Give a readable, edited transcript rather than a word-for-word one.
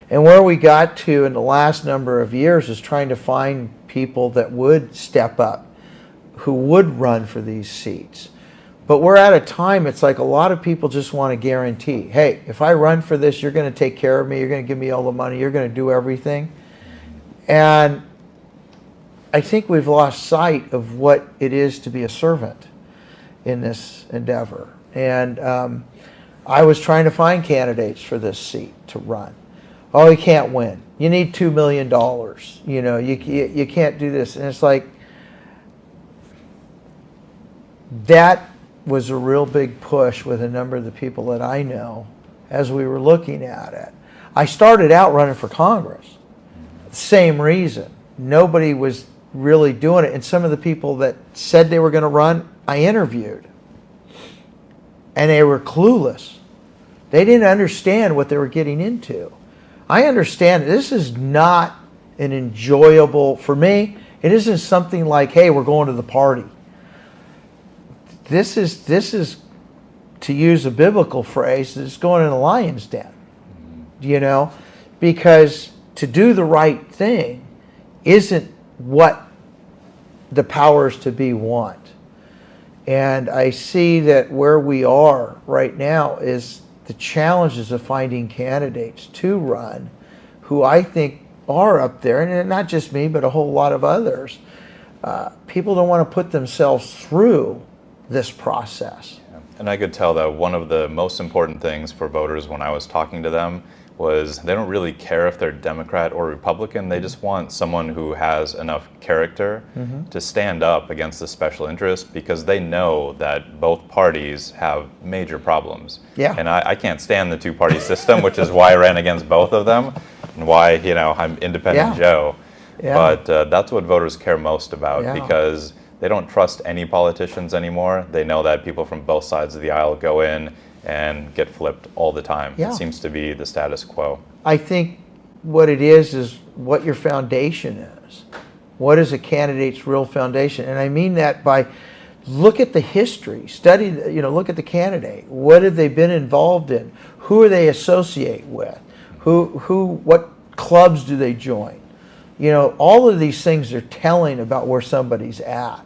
And where we got to in the last number of years is trying to find people that would step up, who would run for these seats. But we're at a time, it's like a lot of people just want to guarantee, hey, if I run for this, you're going to take care of me, you're going to give me all the money, you're going to do everything. And I think we've lost sight of what it is to be a servant in this endeavor. And I was trying to find candidates for this seat to run. Oh, you can't win. You need $2 million. You know, you can't do this. And it's like, that was a real big push with a number of the people that I know as we were looking at it. I started out running for Congress. Same reason. Nobody was really doing it. And some of the people that said they were going to run, I interviewed. And they were clueless. They didn't understand what they were getting into. I understand this is not an enjoyable, for me, it isn't something like, hey, we're going to the party. This is, to use a biblical phrase, it's going in a lion's den, you know, because to do the right thing isn't what the powers to be want. And I see that where we are right now is the challenges of finding candidates to run who I think are up there, and not just me, but a whole lot of others. People don't want to put themselves through this process. Yeah. And I could tell that one of the most important things for voters when I was talking to them was they don't really care if they're Democrat or Republican. They just want someone who has enough character to stand up against the special interest, because they know that both parties have major problems. Yeah. And I can't stand the two-party system, which is why I ran against both of them and why, you know, I'm Independent Joe. Yeah. But that's what voters care most about, because they don't trust any politicians anymore. They know that people from both sides of the aisle go in and get flipped all the time. Yeah. It seems to be the status quo. I think what it is what your foundation is. What is a candidate's real foundation? And I mean that by look at the history, study, you know, look at the candidate. What have they been involved in? Who are they associate with? What clubs do they join? You know, all of these things are telling about where somebody's at.